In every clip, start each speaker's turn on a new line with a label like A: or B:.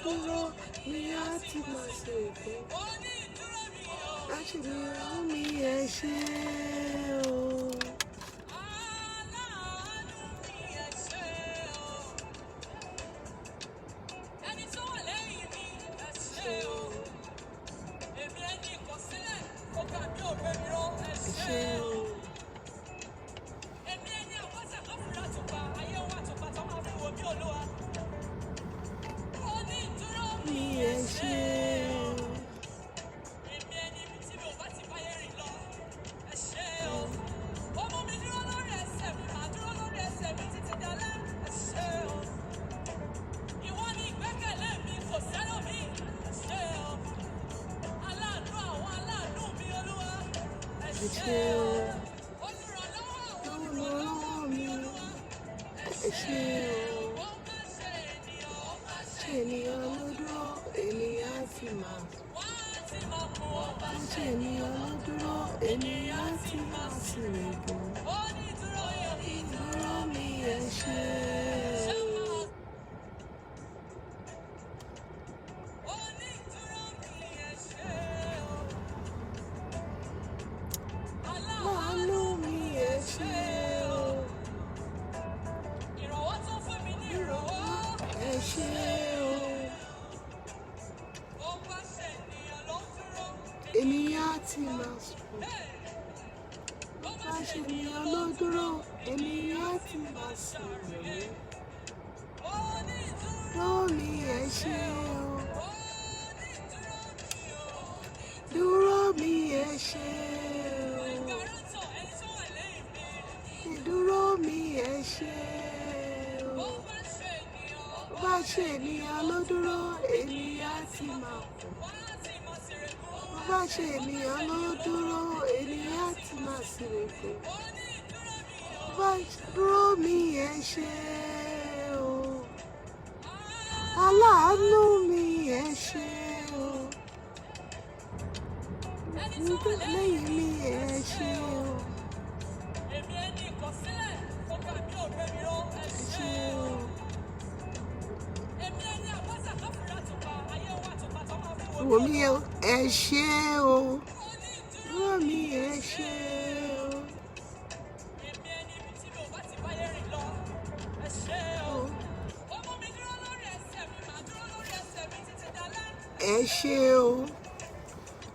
A: dúró ni a ti máa ṣe èké. Aṣènìyàn mi ẹ ṣé o.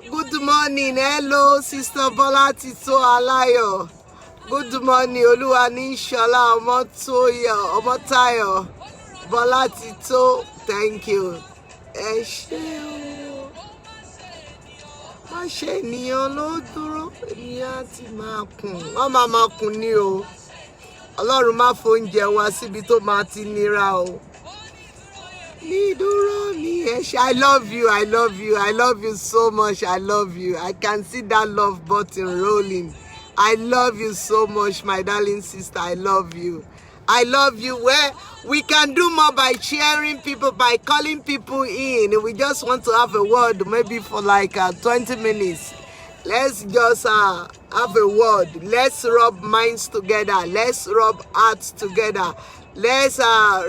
A: Good morning, hello, Sister Bola Tito Alayo. Good morning, Oluwanishola Omotayo. Bola Tito, thank you. Ẹ ṣé o. Má ṣe ènìyàn ló dúró, ènìyàn ti máa kùn. Wọ́n máa kùn ní o. Ọlọ́run má fóúnjẹ wá síbi tó máa ti nira o. I love you, I love you, I love you so much, I love you. I can see that love button rolling. I love you so much, my darling sister, I love you. I love you. Where we can do more by sharing people, by calling people in. We just want to have a word, maybe for like 20 minutes. Let's just have a word. Let's rub minds together. Let's rub hearts together. Let's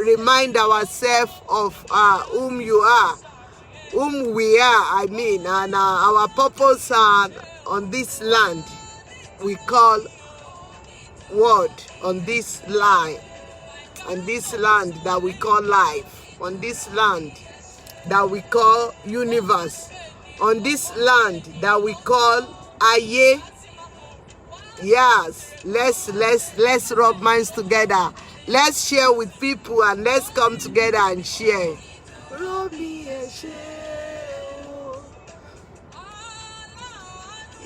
A: remind ourselves of whom you are, whom we are, and our purpose on this land. We call word on this line, on this land that we call life, on this land that we call universe, on this land that we call Aye. Yes, let's rub minds together. Let's share with people and let's come together and share.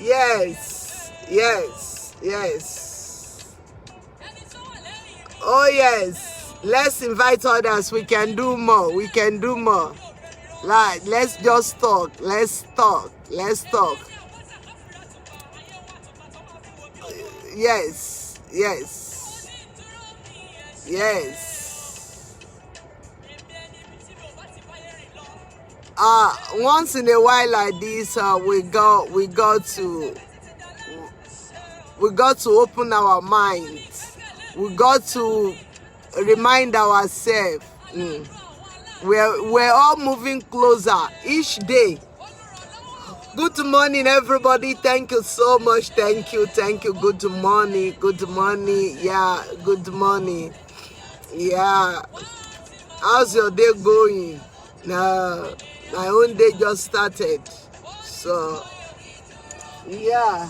A: Yes. Oh yes. Let's invite others. We can do more. Like, let's just talk. Let's talk. Yes. Once in a while like this, we got to open our minds. We got to remind ourselves We're all moving closer each day. Good morning, everybody. Thank you so much. Thank you. Good morning. Yeah, good morning. Yeah. How's your day going? Now, my own day just started. So, yeah.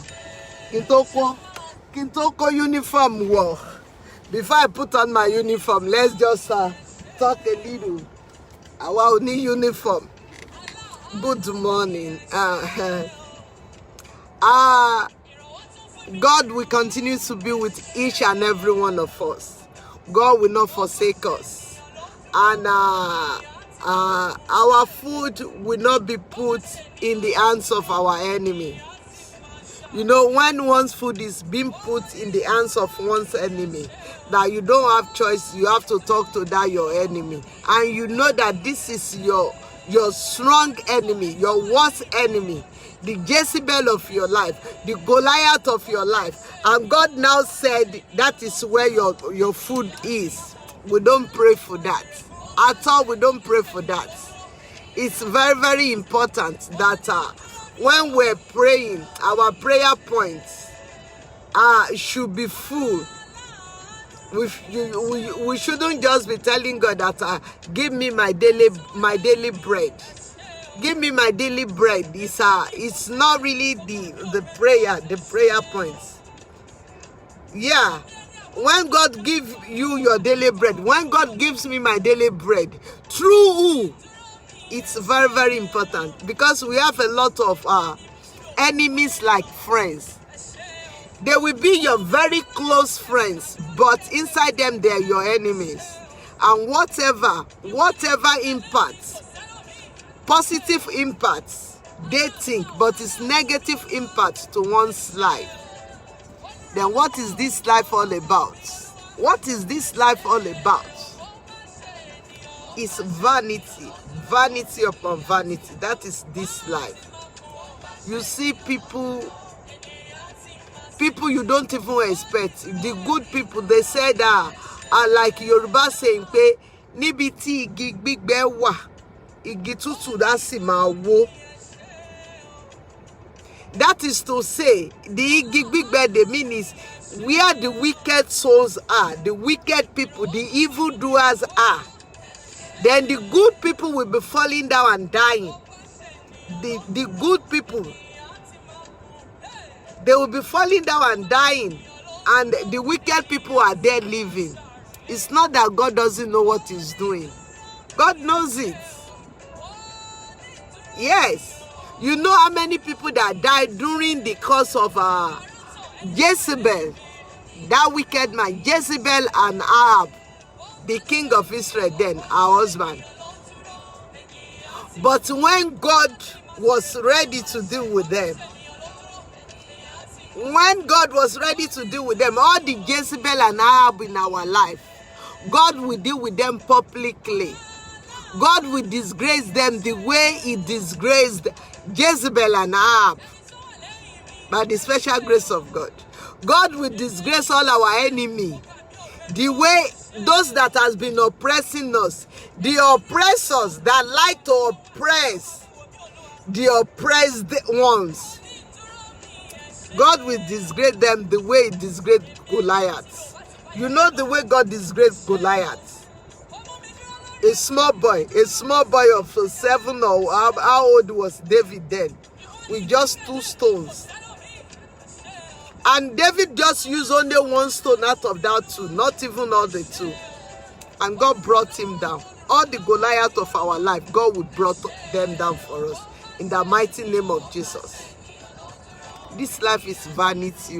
A: Kintoko uniform war. Before I put on my uniform, let's just talk a little. Our new uniform. Good morning. God will continue to be with each and every one of us. God will not forsake us. And our food will not be put in the hands of our enemy. You know, when one's food is being put in the hands of one's enemy, that you don't have choice, you have to talk to that your enemy. And you know that this is your strong enemy, your worst enemy, the Jezebel of your life, the Goliath of your life. And God now said that is where your food is. We don't pray for that. At all, we don't pray for that. It's very, very important that when we're praying, our prayer points should be full. We shouldn't just be telling God that give me my daily bread. Give me my daily bread. It's not really the prayer points. Yeah. When God gives you your daily bread, when God gives me my daily bread, through who? It's very, very important, because we have a lot of enemies like friends. They will be your very close friends, but inside them they are your enemies. And whatever impacts, positive impacts, they think, but it's negative impacts to one's life. Then what is this life all about? What is this life all about? It's vanity. Vanity upon vanity. That is this life. You see people you don't even expect. The good people, they said like Yoruba saying, pe níbi tí igi gbígbẹ wà, igi tútù á sì máa wó. That is to say, the igi gbígbẹ, they mean is where the wicked souls are, the wicked people, the evildoers are. Then the good people will be falling down and dying. The good people, they will be falling down and dying. And the wicked people are there living. It's not that God doesn't know what he's doing. God knows it. Yes. You know how many people that died during the course of Jezebel, that wicked man, Jezebel and Ahab, the king of Israel then, our husband. But when God was ready to deal with them, all the Jezebel and Ahab in our life, God will deal with them publicly. God will disgrace them the way he disgraced Jezebel and Ahab, by the special grace of God. God will disgrace all our enemy the way those that has been oppressing us, the oppressors that like to oppress the oppressed ones. God will disgrace them the way he disgraced Goliath. You know the way God disgraced Goliath? A small boy of 7, or how old was David then? With just 2 stones. And David just used only 1 stone out of that 2, not even all the 2. And God brought him down. All the Goliath of our life, God would brought them down for us. In the mighty name of Jesus. This life is vanity.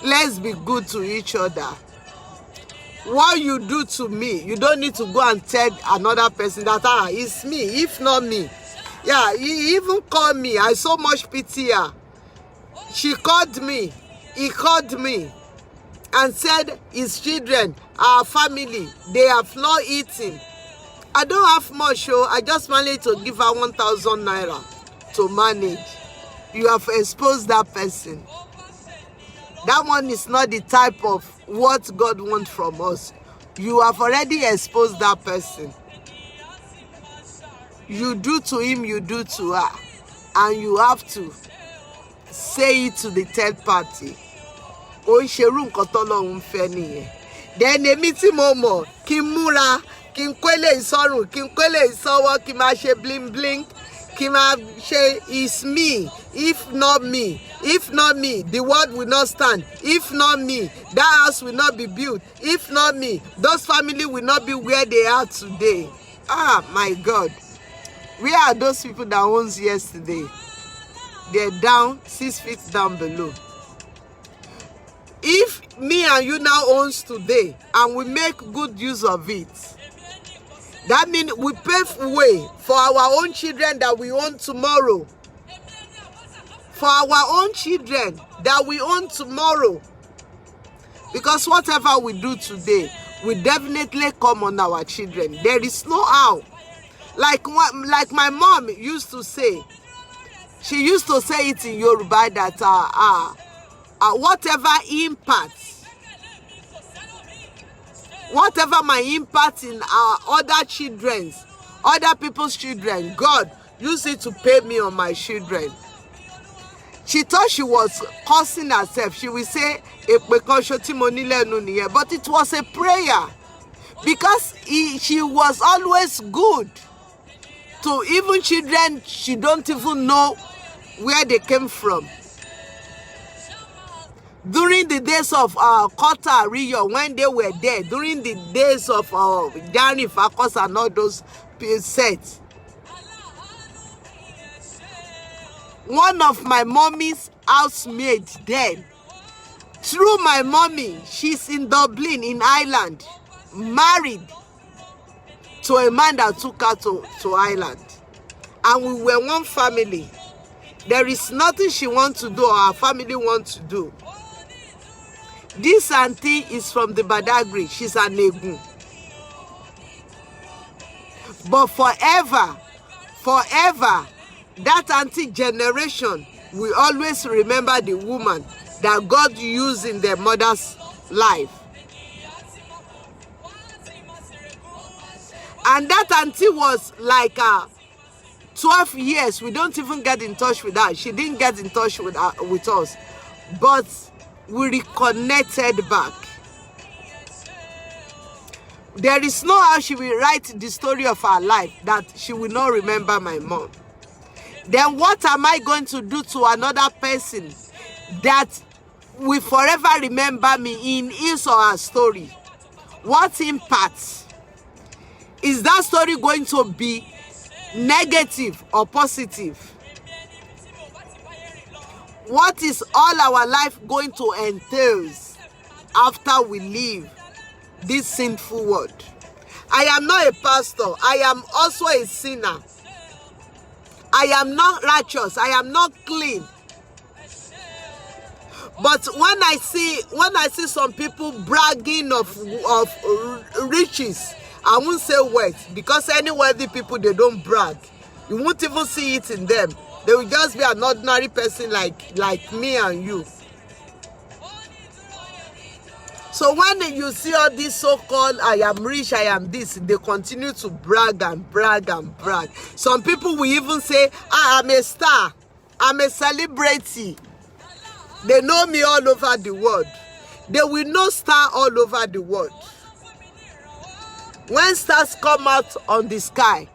A: Let's be good to each other. What you do to me, you don't need to go and tell another person that it's me, if not me. Yeah, he even called me. I so much pity her. She called me. He called me and said his children, our family, they have not eaten. I don't have much, so I just managed to give her 1,000 naira to manage. You have exposed that person. That one is not the type of what God wants from us. You have already exposed that person. you do to him, you do to her. And you have to say it to the third party. Ó ń ṣerú nǹkan tọ́lọ́run fẹ́ nìyẹn. Then èmi tí mo mọ̀ kí n múra, kí n kó eléyìí sọ́rùn, kí n kó eléyìí sọ́wọ́, kí n máa ṣe bling bling, kí n máa ṣe is me. If not me, the world will not stand. If not me, that house will not be built. If not me, those family will not be where they are today. Ah, my God. Where are those people that owns yesterday? They're down 6 feet down below. If me and you now owns today and we make good use of it, that means we pave way for our own children that we own tomorrow. For our own children that we own tomorrow. Because whatever we do today will definitely come on our children. There is no how. Like my mom used to say, she used to say it in Yoruba that whatever my impact in other people's children, God use it to pay me on my children. She thought she was cursing herself. She will say, but it was a prayer. Because she was always good to even children she don't even know where they came from. During the days of Kota Rio, when they were there, during the days of Jani Fakos and all those sets, one of my mommy's housemates then, through my mommy, she's in Dublin, in Ireland, married to a man that took her to Ireland. And we were one family. There is nothing she wants to do or our family wants to do. This auntie is from the Badagry. She's an Egun. But forever, that auntie generation will always remember the woman that God used in their mother's life. And that auntie was like 12 years. We don't even get in touch with her. She didn't get in touch with us. But we reconnected back. There is no how she will write the story of her life that she will not remember my mom. Then what am I going to do to another person that will forever remember me in his or her story? What impact? Is that story going to be negative or positive? What is all our life going to entail after we leave this sinful world? I am not a pastor. I am also a sinner. I am not righteous. I am not clean. But when I see some people bragging of riches, I won't say wealth, because any wealthy people, they don't brag. You won't even see it in them. They will just be an ordinary person like me and you. So when you see all this so-called, I am rich, I am this, they continue to brag and brag and brag. Some people will even say, I am a star, I'm a celebrity. They know me all over the world. They will know star all over the world. When stars come out on the sky,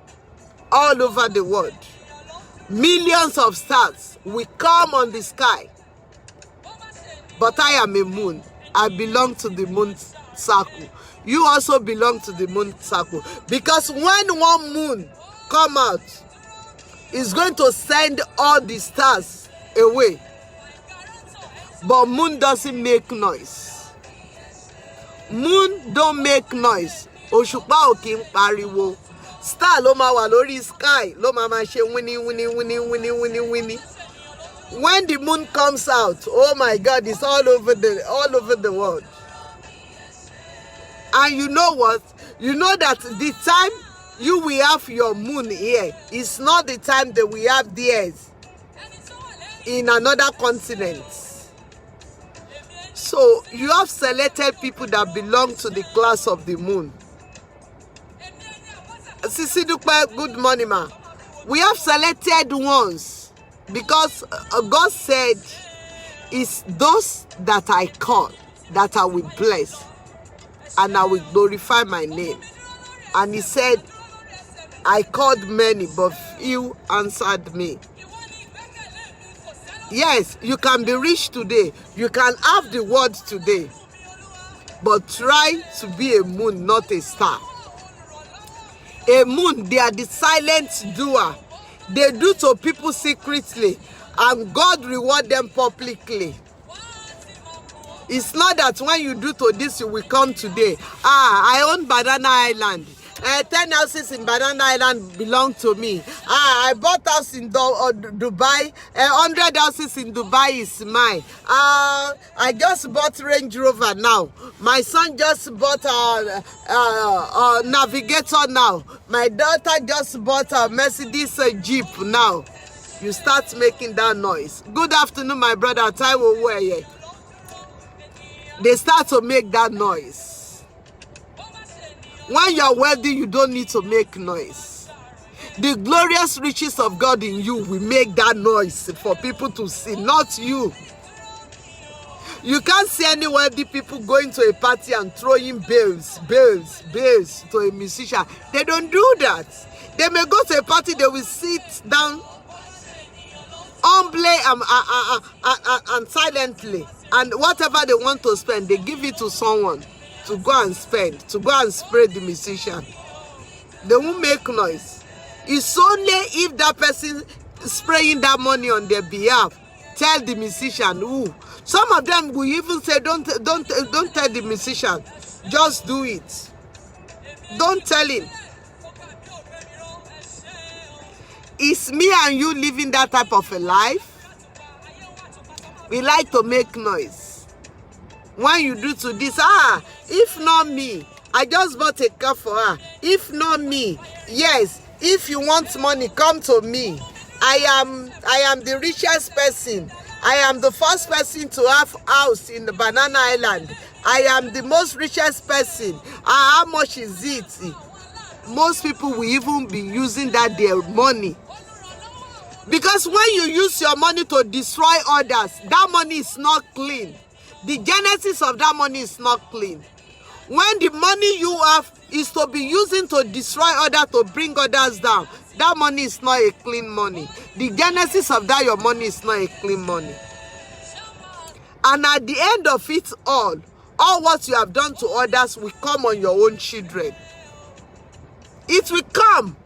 A: all over the world, millions of stars will come on the sky. But I am a moon. I belong to the moon circle. You also belong to the moon circle. Because when one moon come out, it's going to send all the stars away. But moon doesn't make noise. Moon don't make noise. Òṣùpá ò kí ń pariwo. Star ló máa wà lórí sky, ló máa ṣe winnie. When the moon comes out, oh my God, it's all over the world. And you know what? You know that the time you will have your moon here is not the time that we have theirs in another continent. So you have selected people that belong to the class of the moon. Sisi Dupe, good morning, ma. We have selected ones because God said, it's those that I call that I will bless and I will glorify my name. And he said, I called many, but few answered me. Yes, you can be rich today. You can have the word today. But try to be a moon, not a star. A moon, they are the silent doer. They do to people secretly, and God reward them publicly. It's not that when you do to this, you will come today. I own Banana Island. 10 houses in Banana Island belong to me. I bought house in Dubai. 100 houses in Dubai is mine. I just bought Range Rover now. My son just bought a Navigator now. My daughter just bought a Mercedes Jeep now. You start making that noise. Good afternoon, my brother. Taiwo Weye. They start to make that noise. When you're wealthy, you don't need to make noise. The glorious riches of God in you will make that noise for people to see, not you. You can't see any wealthy people going to a party and throwing bells to a musician. They don't do that. They may go to a party, they will sit down humbly and silently. And whatever they want to spend, they give it to someone to go and spend, to go and spread the musician. They won't make noise. It's only if that person spraying that money on their behalf tell the musician who. Some of them will even say, don't tell the musician, just do it. Don't tell him. It's me and you living that type of a life. We like to make noise. When you do to this, if not me, I just bought a car for her. If not me, yes, if you want money, come to me. I am the richest person. I am the first person to have house in the Banana Island. I am the most richest person. How much is it? Most people will even be using that their money. Because when you use your money to destroy others, that money is not clean. The genesis of that money is not clean. When the money you have is to be using to destroy others, to bring others down, that money is not a clean money. The genesis of that your money is not a clean money. And at the end of it all what you have done to others will come on your own children. It will come.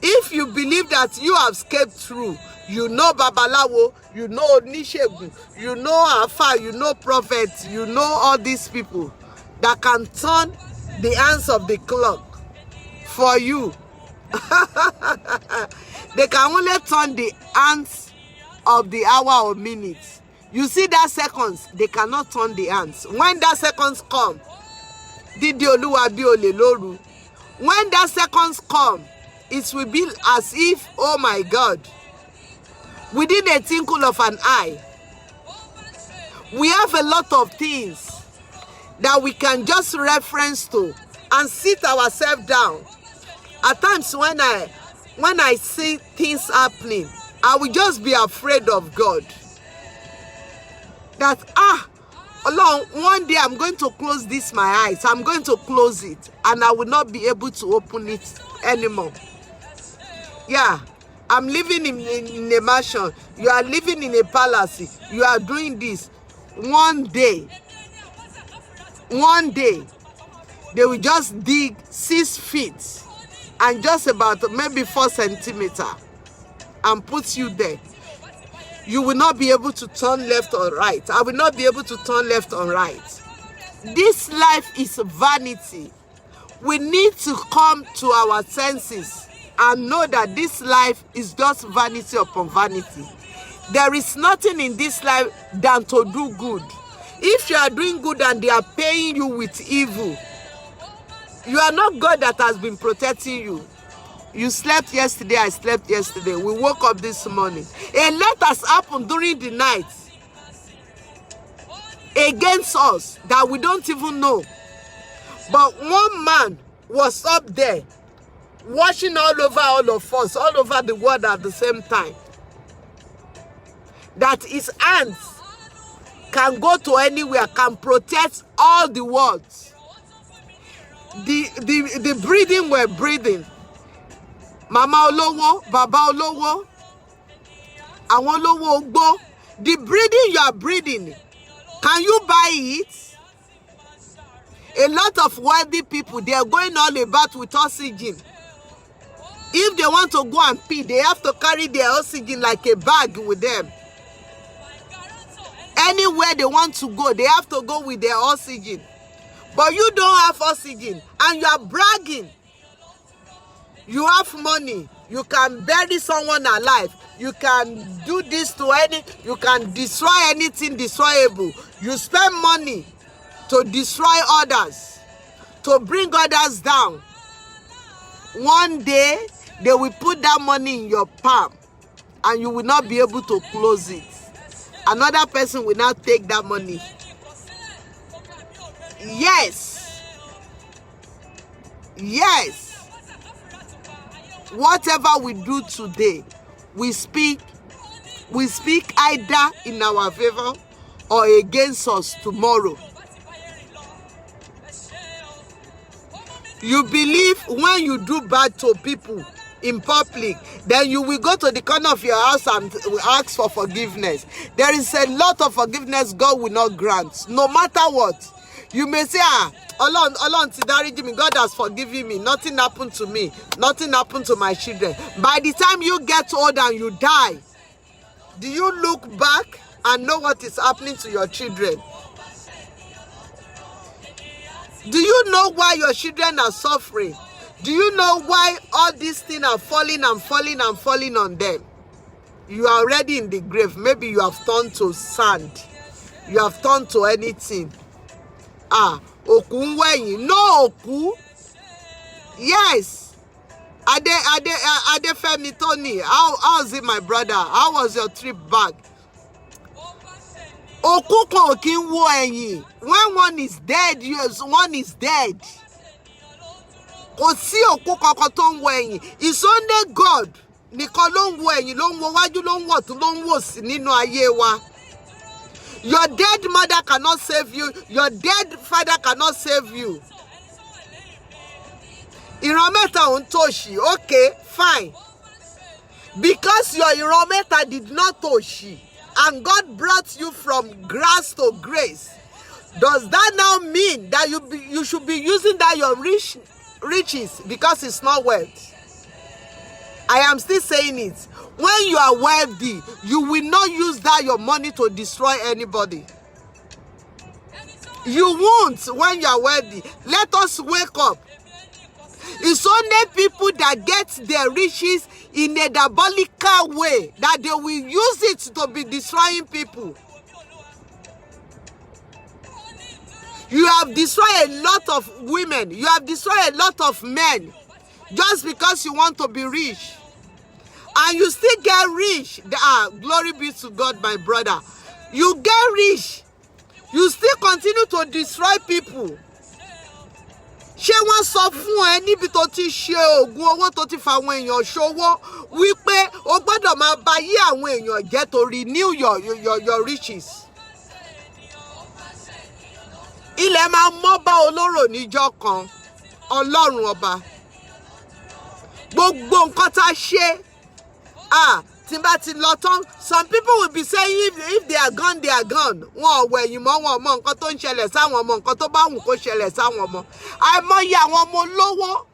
A: If you believe that you have escaped through, you know Babalawo, you know Nishegun, you know Afa, you know prophets, you know all these people that can turn the hands of the clock for you. They can only turn the hands of the hour or minutes. You see that seconds, they cannot turn the hands. When that seconds come, Didi Oluwa bi ole loru. When that seconds come, it will be as if, oh my God, within a twinkle of an eye, we have a lot of things that we can just reference to and sit ourselves down. At times when I see things happening, I will just be afraid of God. That, Lord, one day I'm going to close this my eyes. I'm going to close it and I will not be able to open it anymore. Yeah, I'm living in a mansion. You are living in a palace. You are doing this. One day, they will just dig 6 feet and just about maybe 4 centimeters and put you there. You will not be able to turn left or right. I will not be able to turn left or right. This life is vanity. We need to come to our senses and know that this life is just vanity upon vanity. There is nothing in this life than to do good. If you are doing good and they are paying you with evil, you are not God that has been protecting you. You slept yesterday, I slept yesterday. We woke up this morning. A lot has happened during the night against us that we don't even know. But one man was up there washing all over all of us, all over the world at the same time. That his hands can go to anywhere, can protect all the world. The breathing we're breathing. Mama Olowo, Baba Olowo, àwọn olówó ogbó. The breathing you are breathing, can you buy it? A lot of wealthy people, they are going all about with oxygen. If they want to go and pee, they have to carry their oxygen like a bag with them. Anywhere they want to go, they have to go with their oxygen. But you don't have oxygen and you are bragging. You have money. You can bury someone alive. You can do this to you can destroy anything destroyable. You spend money to destroy others, to bring others down. One day, they will put that money in your palm and you will not be able to close it. Another person will now take that money. Yes. Yes. Whatever we do today, we speak either in our favor or against us tomorrow. You believe when you do bad to people in public, then you will go to the corner of your house and ask for forgiveness. There is a lot of forgiveness God will not grant, no matter what. You may say, Ọlọ́run ti dáríjì mi, God has forgiven me, nothing happened to me, nothing happened to my children. By the time you get old and you die, do you look back and know what is happening to your children? Do you know why your children are suffering? Do you know why all these things are falling and falling and falling on them? You are already in the grave. Maybe you have turned to sand. You have turned to anything. Oku nweyin. No oku. Yes. Adefemi Tony. How's it, my brother? How was your trip back? Oku kan ki wo ẹ̀yìn. When one is dead, one is dead. Kò sí òkú kankan tó ń wo ẹ̀yìn. It's only God nìkan ló ń wo ẹ̀yìn, ló ń wo wájú, ló ń wo ọ̀tún, ló ń wò sí nínú ayé wa. Your dead mother cannot save you. Your dead father cannot save you. Ìran mẹ́ta ò ń tòṣì. Okay, fine. Because your ìran mẹ́ta did not tòṣì and God brought you from grace to grace, does that now mean that you should be using that your riches because it's not wealth? I am still saying it. When you are wealthy, you will not use that your money to destroy anybody. You won't when you are wealthy. Let us wake up. It's only people that get their riches in a diabolical way that they will use it to be destroying people. You have destroyed a lot of women. You have destroyed a lot of men just because you want to be rich. And you still get rich. Glory be to God, my brother. You get rich. You still continue to destroy people. Ṣé wọ́n sọ fún ẹ níbi tó ti ṣe oògùn owó tó ti fa àwọn èèyàn ṣòwò wípé o gbọ́dọ̀ máa bá yí àwọn èèyàn jẹ́ to renew your riches? Ilẹ̀ máa mọ́ bá olóró níjọ́ kan. Ọlọ́run ọba. Gbogbo nǹkan tá a ṣe. Tí n bá ti lọ tán, some people will be saying if they are gone, they are gone. Wọn ò wẹ̀yìn mọ́, wọn ò mọ nǹkan tó ń ṣẹlẹ̀ sáwọn ọmọ, nǹkan tó bá wù kó ṣẹlẹ̀ sáwọn ọmọ. Àìmọye àwọn ọmọ olówó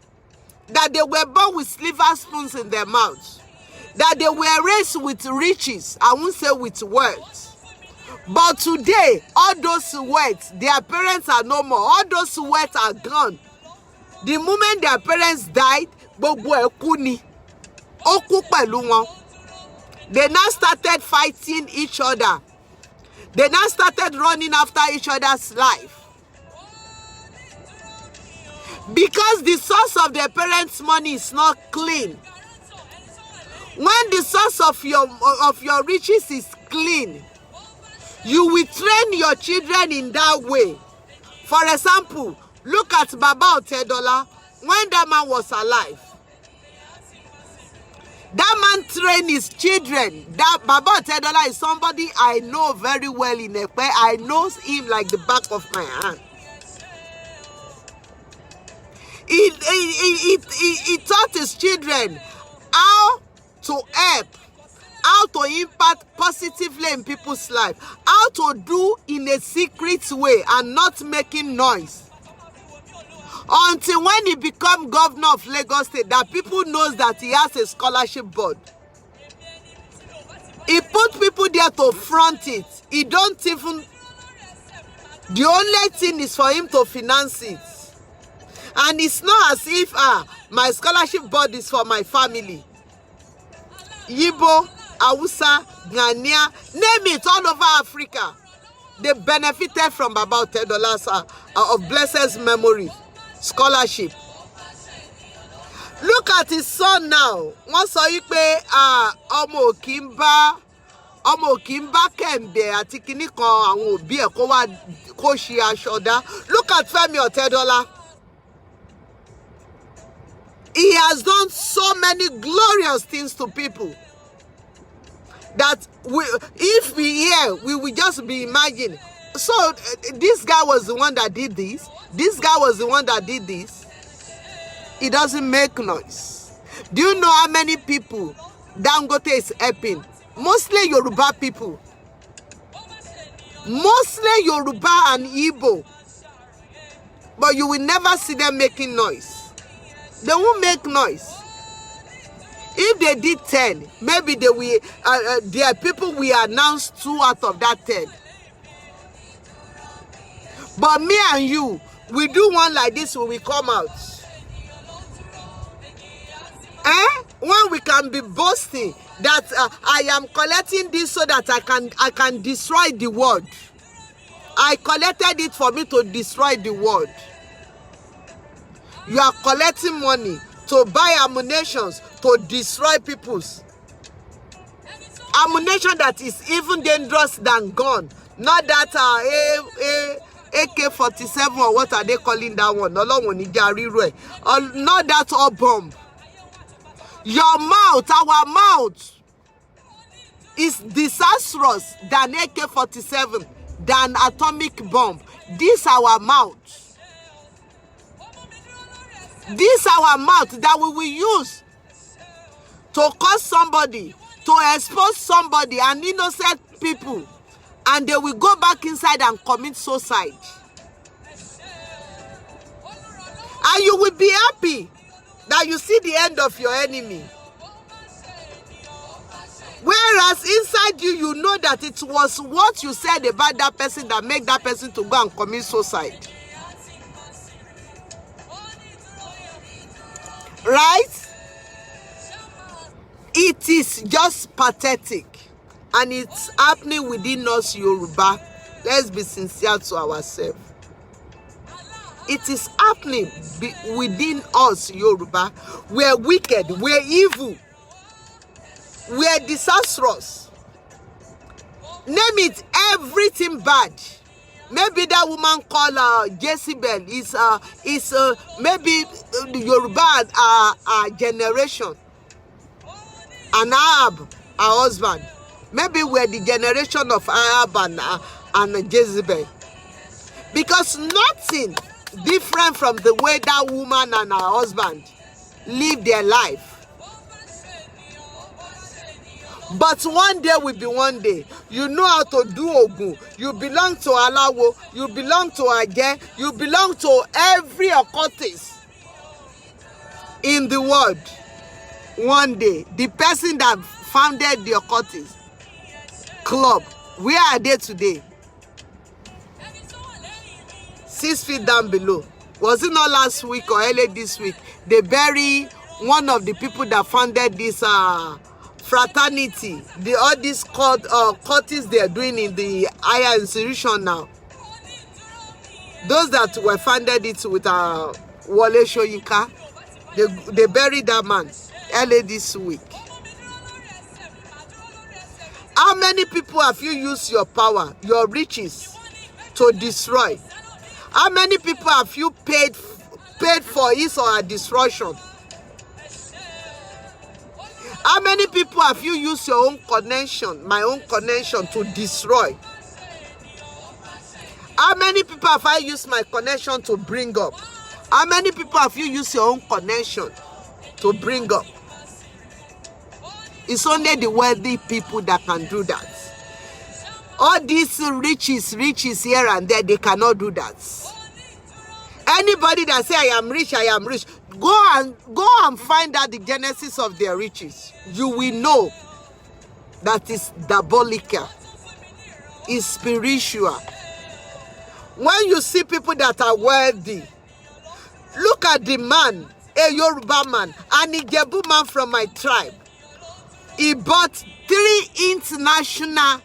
A: that they were born with silver spoons in their mouths, that they were raised with riches, I won't say with wealth. But today, all those wealth, their parents are no more. All those wealth are gone. The moment their parents died, gbogbo ẹ̀ kú ni. Ó kú pẹ̀lú wọn. They now started fighting each other. They now started running after each other's life. Because the source of their parents' money is not clean. When the source of your riches is clean, you will train your children in that way. For example, look at Baba Otedola. When that man was alive, That man trained his children. That Baba Otedola is somebody I know very well in Ekpe. I know him like the back of my hand. He taught his children how to help, how to impact positively in people's life, how to do in a secret way and not making noise. Until when he become governor of Lagos State, that people knows that he has a scholarship board. He put people there to front it. He don't even, the only thing is for him to finance it. And it's not as if my scholarship board is for my family. Yibo, Hausa, Ghanaian, name it, all over Africa. They benefited from Baba Otedola's of blessed memory scholarship. Look at his son now. Wọ́n sọ yí pé ọmọ òkì ń bá kẹ̀m̀bẹ̀ àti kinní kan àwọn òbí ẹ̀ kó ṣe aṣọ dá. Look at Femi Otedola. He has done so many glorious things to people that if we hear, we will just be imagining. So this guy was the one that did this. This guy was the one that did this. It doesn't make noise. Do you know how many people Dangote is helping? Mostly Yoruba people. Mostly Yoruba and Igbo. But you will never see them making noise. They won't make noise. If they did 10, maybe they will. Their people will announce 2 out of that 10. But me and you, we do one like this when we come out. When we can be boasting that I am collecting this so that I can destroy the world. I collected it for me to destroy the world. You are collecting money to buy ammunition to destroy people's. Ammunition that is even dangerous than gun. Not that AK-47 or what are they calling that one? Not that all bomb. Your mouth, our mouth, is disastrous than AK-47, than atomic bomb. This our mouth. This our mouth that we will use to cause somebody, to expose somebody, and innocent people, and they will go back inside and commit suicide. And you will be happy that you see the end of your enemy. Whereas inside you, you know that it was what you said about that person that made that person to go and commit suicide. Right? It is just pathetic. And it's happening within us, Yoruba. Let's be sincere to ourselves. It is happening within us, Yoruba. We're wicked. We're evil. We're disastrous. Name it, everything bad. Maybe that woman called Jezebel is maybe the Yoruba generation. And Ahab, her husband. Maybe we're the generation of Ahab and Jezebel. Because nothing different from the way that woman and her husband live their life. But one day will be one day. You know how to do Ogun. You belong to Alawo. You belong to Aje. You belong to every occultist in the world. One day, the person that founded the occultist club, where are they today? 6 feet down below. Was it not last week or early this week? They bury one of the people that founded this fraternity. All these cultists they are doing in the higher institution now. Those that were funded it with Wole Soyinka, they buried that man early this week. How many people have you used your power, your riches to destroy? How many people have you paid for his or her destruction? How many people have you used your own connection, my own connection, to destroy? How many people have I used my connection to bring up? How many people have you used your own connection to bring up? It's only the wealthy people that can do that. All these riches here and there, they cannot do that. Anybody that say I am rich, go and find out the genesis of their riches. You will know that is diabolical, is spiritual. When you see people that are wealthy, look at the man, a Yoruba man, an Ijebu man from my tribe. He bought 3 international,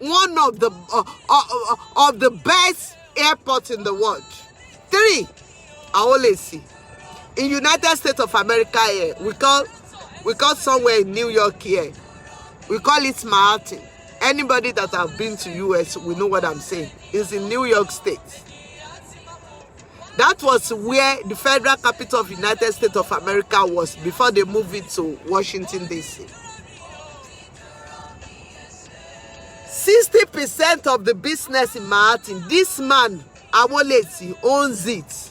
A: one of the best airports in the world. 3, I always see. In United States of America here, we call somewhere in New York here, we call it Manhattan. Anybody that have been to US will know what I'm saying. It's in New York State. That was where the federal capital of United States of America was before they moved it to Washington, D.C. 60% of the business in Manhattan, this man, Awolesi, owns it.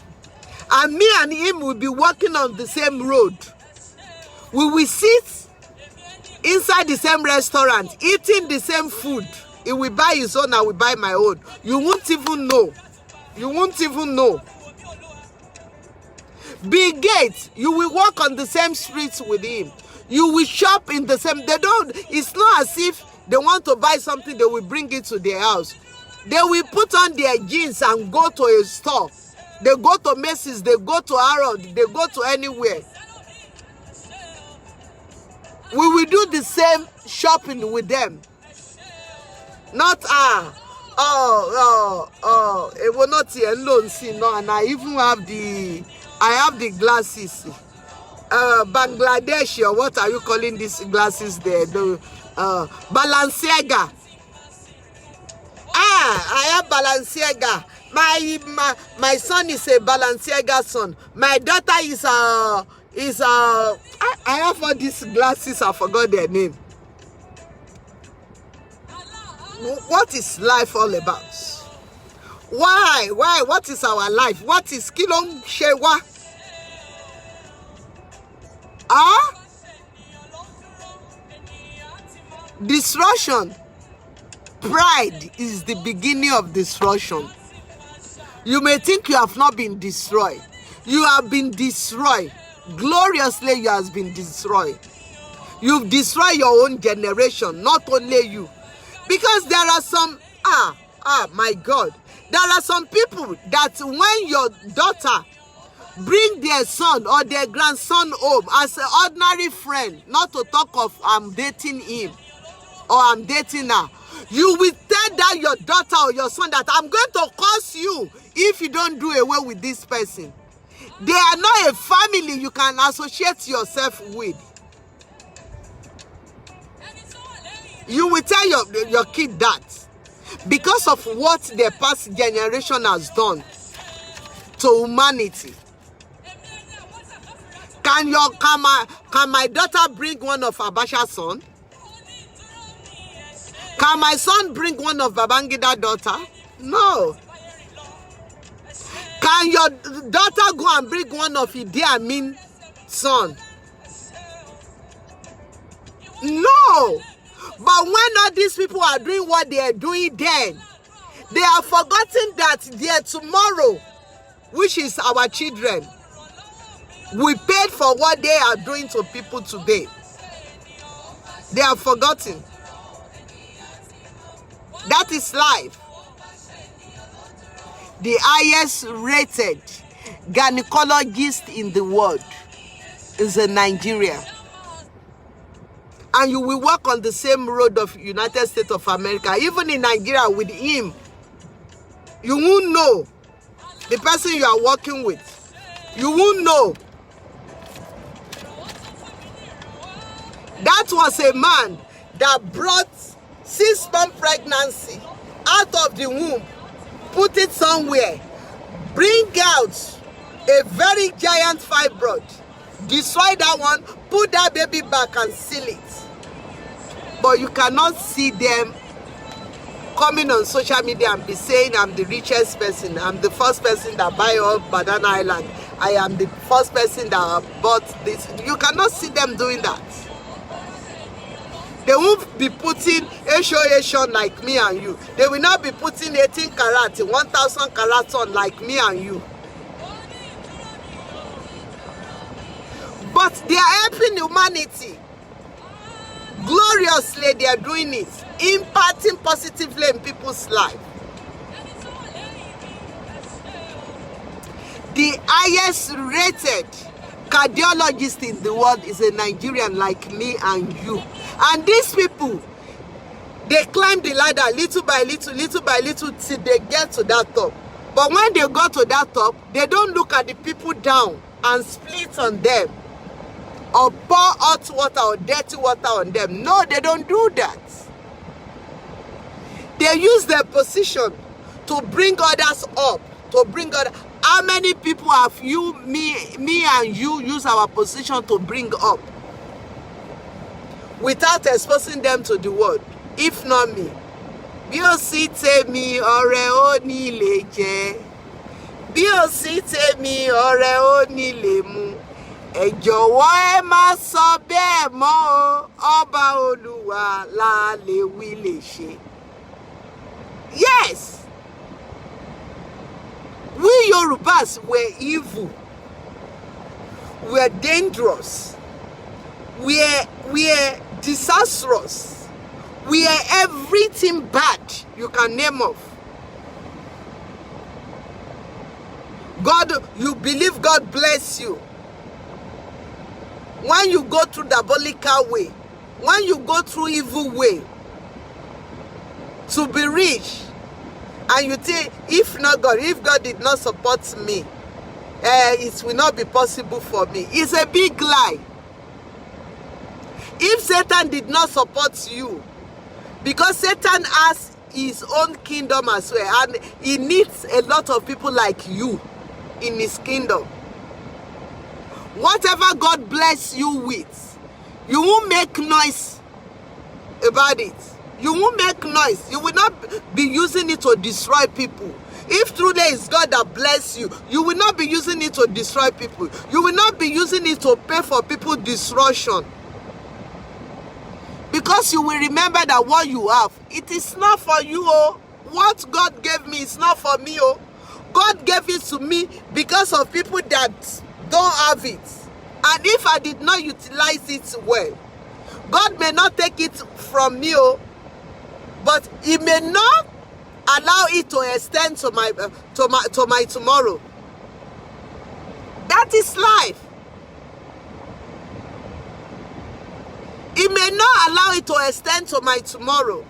A: And me and him will be walking on the same road. We will sit inside the same restaurant, eating the same food. He will buy his own, I will buy my own. You won't even know. You won't even know. Bill Gates, you will walk on the same streets with him. You will shop in the same. It's not as if they want to buy something, they will bring it to their house. They will put on their jeans and go to a store. They go to Macy's, they go to Harrods, they go to anywhere. We will do the same shopping with them. Not it will not see alone, see no, and I even have the glasses. Bangladesh, or what are you calling these glasses there? The Balenciaga. I have Balenciaga. My son is a Balenciaga son. My daughter is I have all these glasses, I forgot their name. What is life all about? Why? What is our life? What is Kilom Shewa? Destruction. Pride is the beginning of destruction. You may think you have not been destroyed. You have been destroyed. Gloriously, you have been destroyed. You've destroyed your own generation, not only you. Because there are some, my God, there are some people that when your daughter bring their son or their grandson home as an ordinary friend, not to talk of I'm dating him or I'm dating her, you will tell that your daughter or your son that I'm going to curse you if you don't do away with this person. They are not a family you can associate yourself with. You will tell your kid that because of what the past generation has done to humanity. Can my daughter bring one of Abasha's son? Can my son bring one of Babangida's daughter? No. Can your daughter go and bring one of Idi Amin's son? No. But when all these people are doing what they are doing then, they have forgotten that their tomorrow, which is our children, we paid for what they are doing to people today. They have forgotten. That is life. The highest rated gynecologist in the world is in Nigeria. And you will walk on the same road of United States of America, even in Nigeria with him. You won't know the person you are working with. You won't know. That was a man that brought 6-month pregnancy out of the womb, put it somewhere, bring out a very giant fibroid, destroy that one, put that baby back and seal it. But you cannot see them coming on social media and be saying, I'm the richest person, I'm the first person that buy all Banana Island, I am the first person that bought this. You cannot see them doing that. They won't be putting Asian like me and you. They will not be putting 18 karat, 1,000 karat on like me and you. But they are helping humanity. Gloriously, they are doing it, impacting positively in people's life. The highest rated cardiologist in the world is a Nigerian like me and you. And these people, they climb the ladder little by little till they get to that top. But when they go to that top, they don't look at the people down and split on them, or pour hot water or dirty water on them. No, they don't do that. They use their position to bring others up, to bring others. How many people have you, me and you use our position to bring up without exposing them to the world? If not me. Bí ó sì tèmi ọ̀rẹ́ ò ní lè jẹ. Bí ó sì tèmi ọ̀rẹ́ ò ní lè mu. Ẹ jọ̀wọ́ ẹ má sọ bẹ́ẹ̀ mọ́ o, ọba Olúwa la lè wí lè ṣe. Yes. We Yorubas were evil. We are dangerous. We are disastrous. We are everything bad you can name of. God, you believe God bless you. When you go through diabolical way, when you go through evil way to be rich, and you think, if not God, if God did not support me, it will not be possible for me. It's a big lie. If Satan did not support you, because Satan has his own kingdom as well, and he needs a lot of people like you in his kingdom. Whatever God bless you with, you won't make noise about it. You won't make noise. You will not be using it to destroy people. If truly it's God that bless you, you will not be using it to destroy people. You will not be using it to pay for people's destruction. Because you will remember that what you have, it is not for you. Oh. What God gave me is not for me. Oh. God gave it to me because of people that don't have it. And if I did not utilize it well, God may not take it from me. Oh. But he may not allow it to extend to my tomorrow. That is life. He may not allow it to extend to my tomorrow.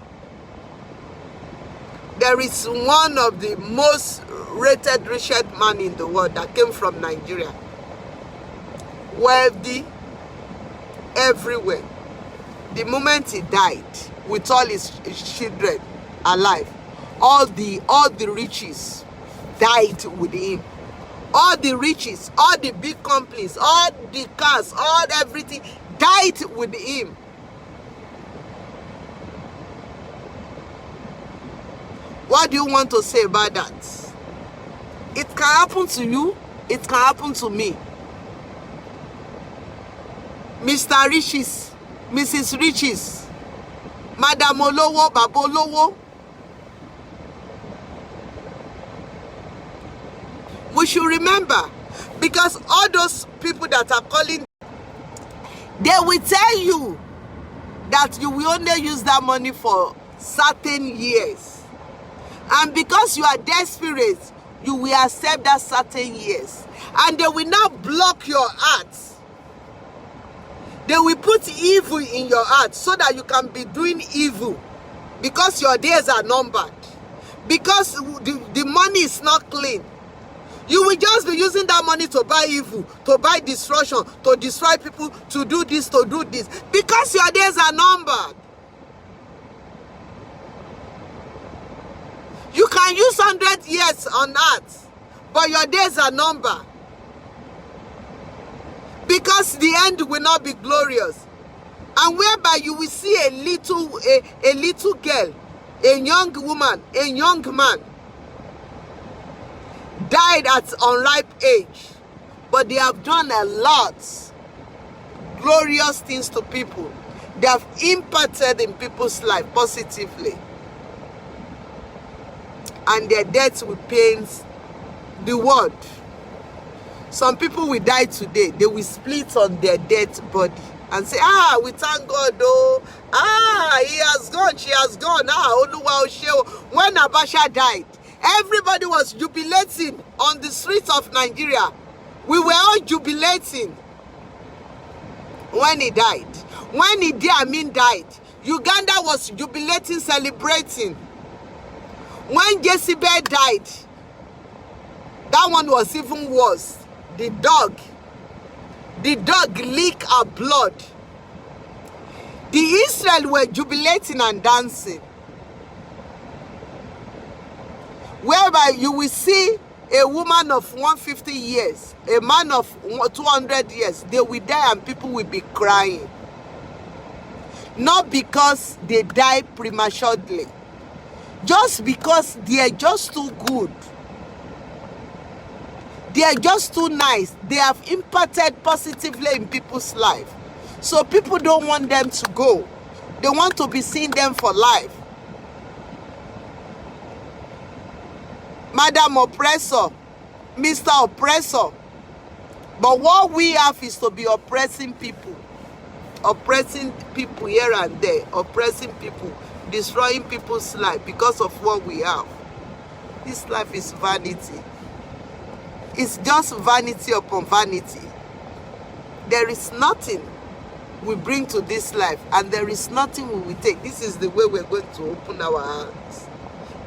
A: There is one of the most rated richest man in the world that came from Nigeria. Wealthy everywhere. The moment he died, with all his children alive, all the riches died with him. All the riches, all the big companies, all the cars, all everything died with him. What do you want to say about that? It can happen to you, it can happen to me. Mr. Riches, Mrs. Riches, Madam Olowo, Baba Olowo. We should remember, because all those people that are calling, they will tell you that you will only use that money for certain years. And because you are desperate, you will accept that certain years. And they will not block your heart. They will put evil in your heart so that you can be doing evil. Because your days are numbered. Because the money is not clean. You will just be using that money to buy evil, to buy destruction, to destroy people, to do this, to do this. Because your days are numbered. You can use 100 years on earth, but your days are numbered. because the end will not be glorious. And whereby you will see a little girl, a young woman, a young man died at unripe age, but they have done a lot glorious things to people. They have impacted in people's life positively, and their death will paint the world. Some people will die today, they will split on their dead body and say, we thank God, oh, he has gone, she has gone, Oluwa Oseo. When Abacha died, everybody was jubilating on the streets of Nigeria. We were all jubilating when he died. When Idi Amin died, Uganda was jubilating, celebrating. When Decibel died, that one was even worse. The dog licked our blood. The Israel were jubilating and dancing. Whereby you will see a woman of 150 years, a man of 200 years, they will die and people will be crying. Not because they die prematurely, just because they are just too good. They are just too nice. They have impacted positively in people's life. So people don't want them to go. They want to be seeing them for life. Madam Oppressor, Mr. Oppressor. But what we have is to be oppressing people. Oppressing people here and there. Oppressing people. Destroying people's life because of what we have. This life is vanity. It's just vanity upon vanity. There is nothing we bring to this life, and there is nothing we will take. This is the way we're going to open our hands.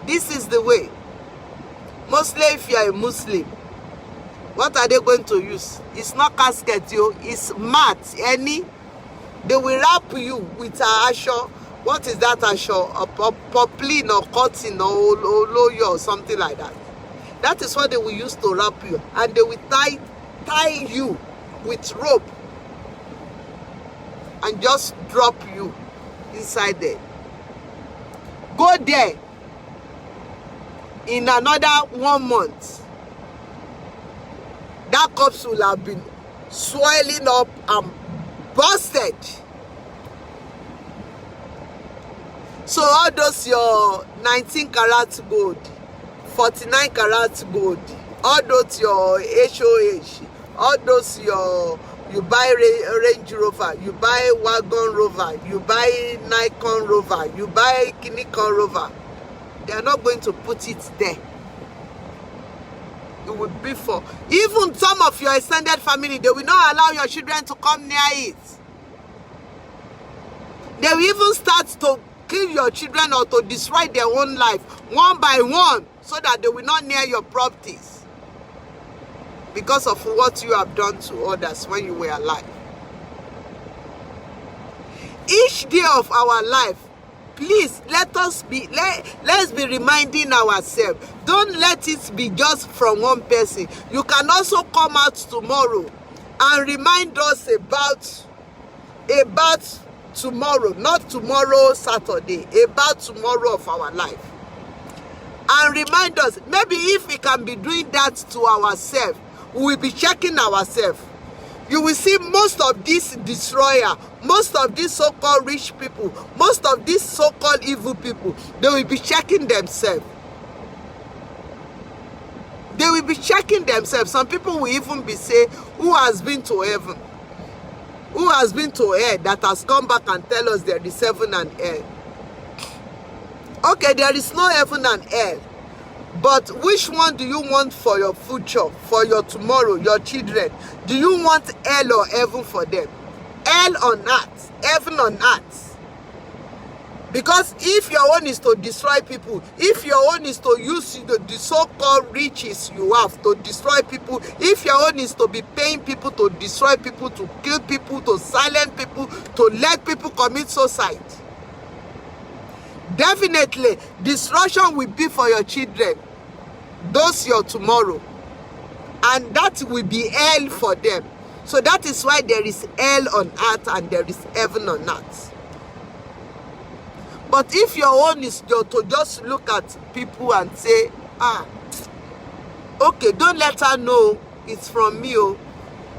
A: This is the way. Mostly if you are a Muslim, what are they going to use? It's not casket, it's mat. They will wrap you with a asho. What is that asho? A poplin or cotton or loyo or something like that. That is what they will use to wrap you. And they will tie you with rope and just drop you inside there. Go there in another 1 month. That corpse will have been swelling up and busted. So all those your 19 karat gold, 49 karat gold, all those your HOH, all those your, you buy Range Rover, you buy Wagon Rover, you buy Nikon Rover, you buy Nikon Rover, they are not going to put it there. It will be for, even some of your extended family, they will not allow your children to come near it. They will even start to kill your children or to destroy their own life one by one, so that they will not near your properties because of what you have done to others when you were alive. Each day of our life, please let's be reminding ourselves. Don't let it be just from one person. You can also come out tomorrow and remind us about tomorrow, not tomorrow Saturday, about tomorrow of our life. And remind us, maybe if we can be doing that to ourselves, we will be checking ourselves. You will see most of these destroyer, most of these so-called rich people, most of these so-called evil people, they will be checking themselves. They will be checking themselves. Some people will even be saying, who has been to heaven? Who has been to hell that has come back and tell us there is heaven and hell? Okay, there is no heaven and hell. But which one do you want for your future, for your tomorrow, your children? Do you want hell or heaven for them? Hell on earth, heaven on earth. Because if your own is to destroy people, if your own is to use the so-called riches you have to destroy people, if your own is to be paying people to destroy people, to kill people, to silence people, to let people commit suicide, definitely destruction will be for your children, those your tomorrow, and that will be hell for them. So that is why there is hell on earth and there is heaven on earth. But if your own is to just look at people and say, okay, don't let her know it's from me. Oh.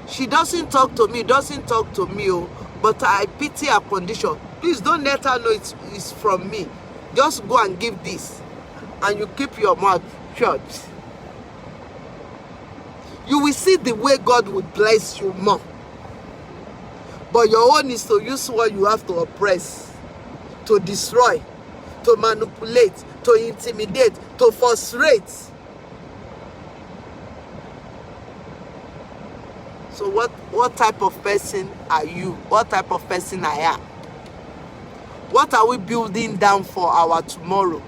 A: She doesn't talk to me, oh, but I pity her condition. Please don't let her know it's from me. Just go and give this. And you keep your mouth shut. You will see the way God will bless you more. But your own is to use what you have to oppress, to destroy, to manipulate, to intimidate, to frustrate. So what type of person are you? What type of person I am? What are we building down for our tomorrow?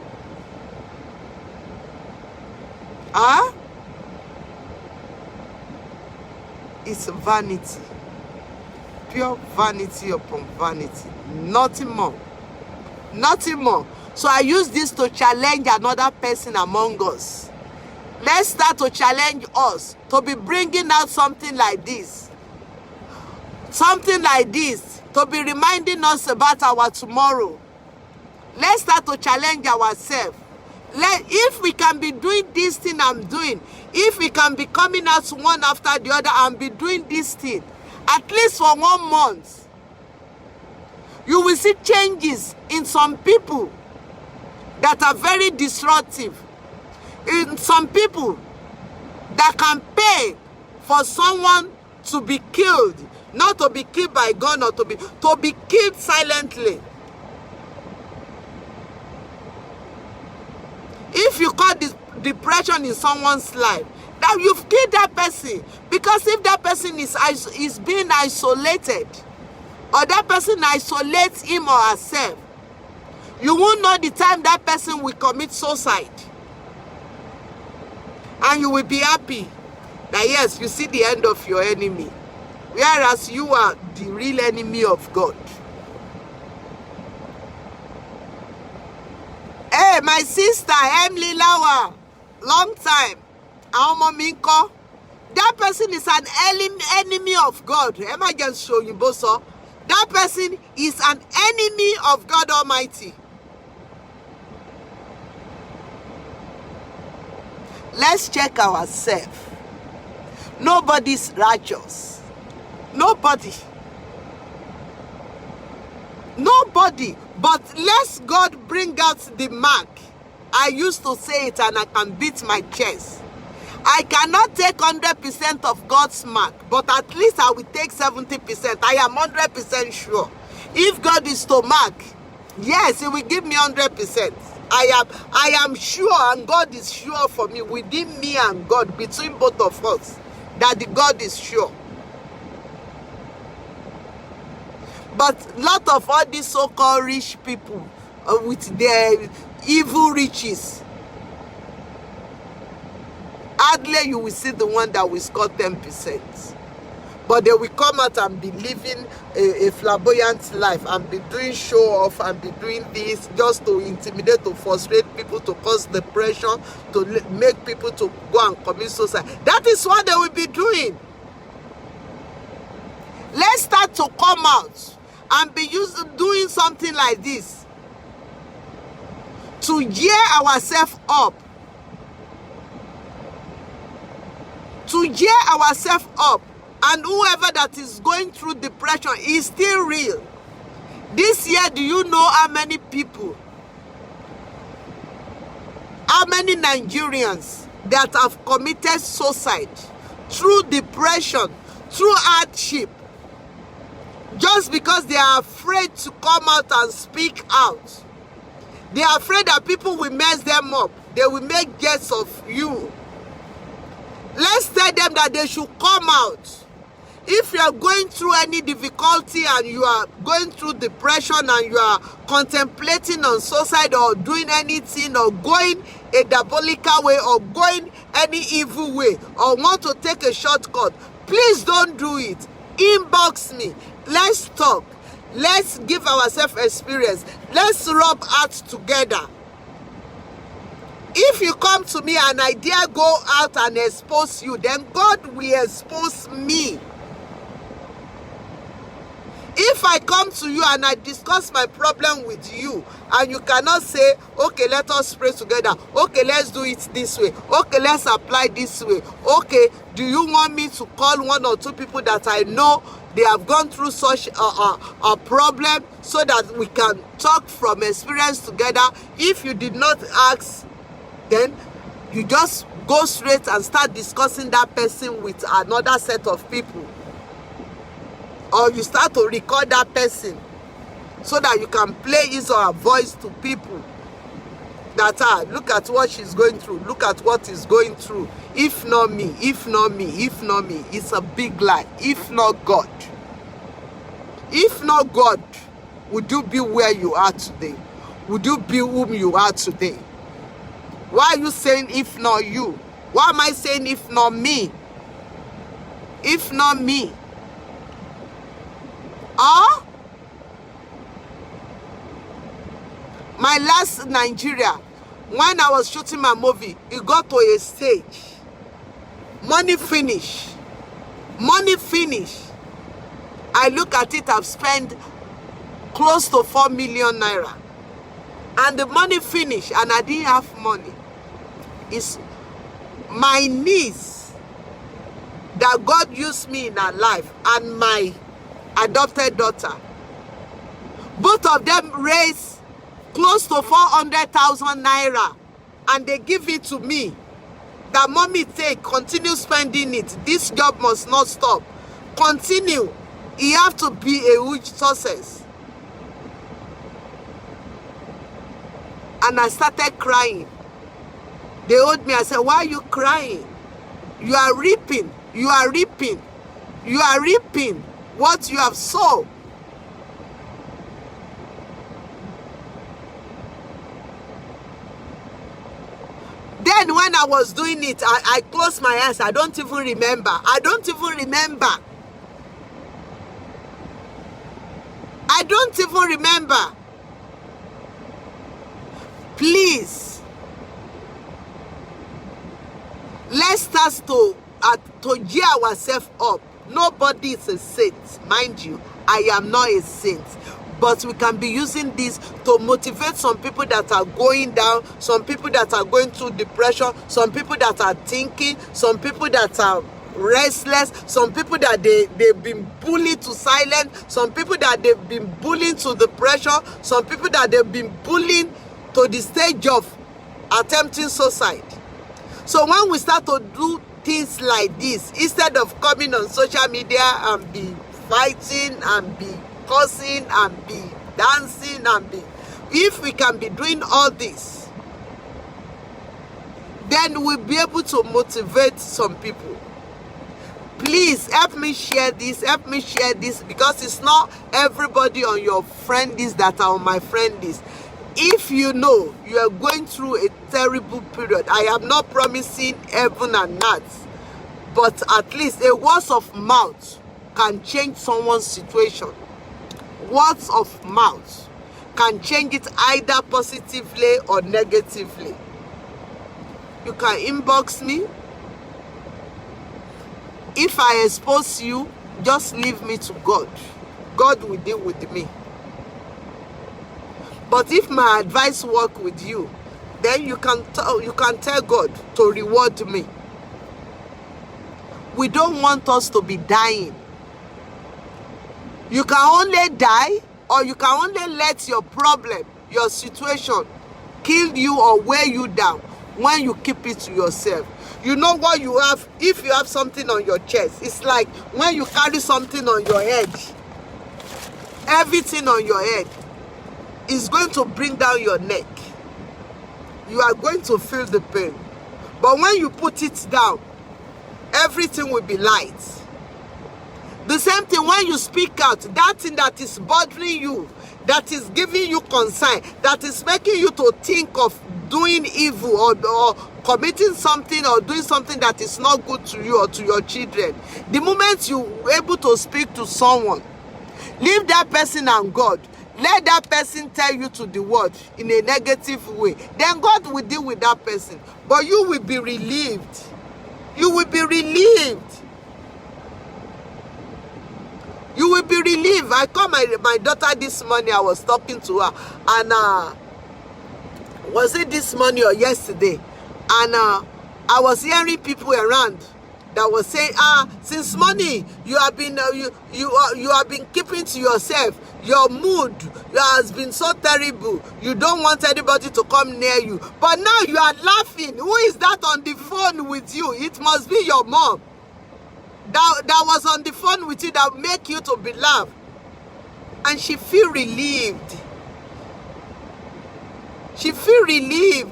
A: It's vanity. Pure vanity upon vanity. Nothing more. Nothing more. So I use this to challenge another person among us. Let's start to challenge us to be bringing out something like this. Something like this to be reminding us about our tomorrow. Let's start to challenge ourselves. If we can be doing this thing I'm doing, if we can be coming out one after the other and be doing this thing, at least for 1 month, you will see changes in some people that are very destructive. In some people that can pay for someone to be killed, not to be killed by gun or to be killed silently. If you call this depression in someone's life, that you've killed that person. Because if that person is being isolated, or that person isolates him or herself, you won't know the time that person will commit suicide. And you will be happy that yes, you see the end of your enemy. Whereas you are the real enemy of God. Hey, my sister, Emily Lawa, long time. Minko. That person is an enemy of God. Am I just showing you both? That person is an enemy of God Almighty. Let's check ourselves. Nobody's righteous. Nobody. Nobody. But let God bring out the mark. I used to say it and I can beat my chest. I cannot take 100% of God's mark, but at least I will take 70%. I am 100% sure. If God is to mark, yes, He will give me 100%. I am sure, and God is sure for me, within me and God, between both of us, that the God is sure. But a lot of all these so-called rich people with their evil riches, hardly you will see the one that will score 10%. But they will come out and be living a flamboyant life and be doing show off and be doing this just to intimidate, to frustrate people, to cause depression, to make people to go and commit suicide. That is what they will be doing. Let's start to come out and be doing something like this to gear ourselves up. To gear ourselves up. And whoever that is going through depression is still real. This year, do you know how many people, how many Nigerians that have committed suicide through depression, through hardship, just because they are afraid to come out and speak out? They are afraid that people will mess them up. They will make jest of you. Let's tell them that they should come out. If you are going through any difficulty and you are going through depression and you are contemplating on suicide or doing anything or going a diabolical way or going any evil way or want to take a shortcut, please don't do it. Inbox me. Let's talk. Let's give ourselves experience. Let's rub hearts together. If you come to me and I dare go out and expose you, then God will expose me. If I come to you and I discuss my problem with you, and you cannot say, okay, let us pray together, okay, let's do it this way, okay, let's apply this way, okay, do you want me to call 1 or 2 people that I know they have gone through such a problem, so that we can talk from experience together? If you did not ask, then you just go straight and start discussing that person with another set of people. Or you start to record that person so that you can play his or her voice to people that look at what she's going through, look at what he's going through. If not me, if not me, if not me. It's a big lie. If not God. If not God, would you be where you are today? Would you be whom you are today? Why are you saying if not you? Why am I saying if not me? If not me? My last Nigeria, when I was shooting my movie, it got to a stage. Money finish. Money finish. I look at it, I've spent close to 4 million naira. And the money finished, and I didn't have money. It's my niece that God used me in her life, and my adopted daughter. Both of them raised close to 400,000 naira, and they give it to me. That mommy, take, continue spending it. This job must not stop. Continue. You have to be a huge success. And I started crying. They owed me. I said, why are you crying? You are reaping. You are reaping. You are reaping what you have sown. Then when I was doing it, I closed my eyes. I don't even remember. I don't even remember. I don't even remember. Please, let's start to gear ourselves up. Nobody is a saint, mind you. I am not a saint. But we can be using this to motivate some people that are going down, some people that are going through depression, some people that are thinking, some people that are restless, some people that they've been bullied to silence, some people that they've been bullied to depression, some people that they've been bullied to the stage of attempting suicide. So when we start to do things like this, instead of coming on social media and be fighting and be cursing and be dancing and be, if we can be doing all this, then we'll be able to motivate some people. Please help me share this, because it's not everybody on your friend list that are on my friend list. If you know you are going through a terrible period, I am not promising heaven and earth, but at least a word of mouth can change someone's situation. Words of mouth can change it either positively or negatively. You can inbox me. If I expose you, just leave me to God. God will deal with me. But if my advice work with you, then you can tell God to reward me. We don't want us to be dying. You can only die, or you can only let your problem, your situation, kill you or weigh you down when you keep it to yourself. You know what you have? If you have something on your chest, it's like when you carry something on your head. Everything on your head is going to bring down your neck. You are going to feel the pain. But when you put it down, everything will be light. The same thing when you speak out, that thing that is bothering you, that is giving you concern, that is making you to think of doing evil or committing something or doing something that is not good to you or to your children. The moment you're able to speak to someone, leave that person and God. Let that person tell you to the word in a negative way. Then God will deal with that person. But you will be relieved. You will be relieved. You will be relieved. I called my daughter this morning. I was talking to her, and was it this morning or yesterday? And I was hearing people around that was saying, since morning you have been you have been keeping to yourself. Your mood has been so terrible. You don't want anybody to come near you. But now you are laughing. Who is that on the phone with you? It must be your mom. That was on the phone with you that make you to be laugh. And she feel relieved. She feel relieved.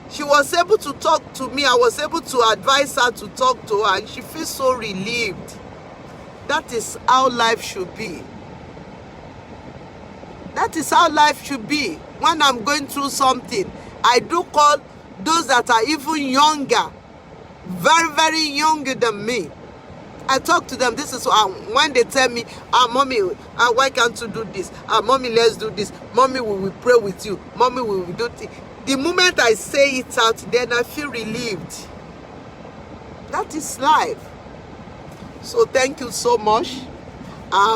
A: She was able to talk to me. I was able to advise her to talk to her, and she feels so relieved. That is how life should be. That is how life should be. When I'm going through something, I do call those that are even younger, very, very younger than me. I talk to them. This is when they tell me, mommy, why can't you do this? Mommy, let's do this. Mommy, we will pray with you. Mommy, we will do this. The moment I say it out, then I feel relieved. That is life. So thank you so much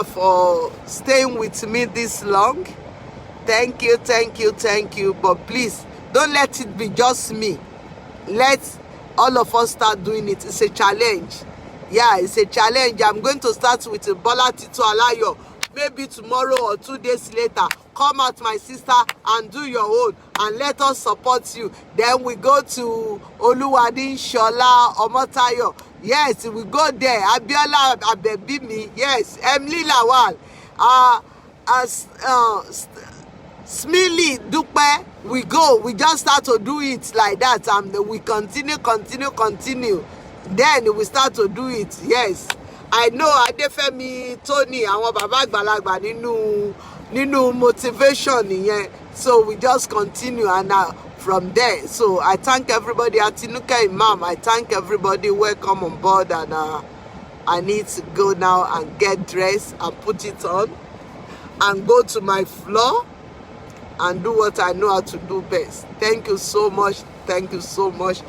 A: for staying with me this long. Thank you, thank you, thank you. But please, don't let it be just me. Let all of us start doing it. It's a challenge. Yeah, it's a challenge. I'm going to start with Bola Tito Alayo. Maybe tomorrow or 2 days later, come out, my sister, and do your own, and let us support you. Then we go to Oluwadin Shola Omotayo. Yes, we go there. Abiola Abebimi. Yes, Emily Lawal. Smiley Dupe. We go. We just start to do it like that, and we continue. Then we start to do it. Yes, I know Adefemi, Tony, àwọn bàbá àgbàlagbà nínú motivation nìyẹn. So we just continue, and from there. So I thank everybody. Atinuka Imam, I thank everybody. Welcome on board, and I need to go now and get dressed and put it on and go to my floor and do what I know how to do best. Thank you so much. Thank you so much.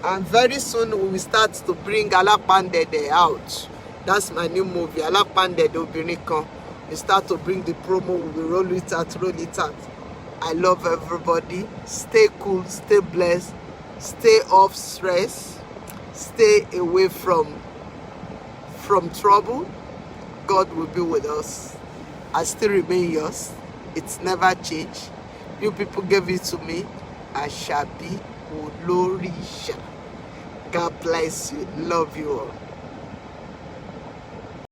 A: And very soon we will start to bring Alapandede out. That's my new movie, Alapandede Obirikan. We start to bring the promo, we will roll it out. I love everybody. Stay cool, stay blessed, stay off stress, stay away from trouble. God will be with us. I still remain yours. It's never changed. You people gave it to me. I shall be Olorisha. God bless you. Love you all.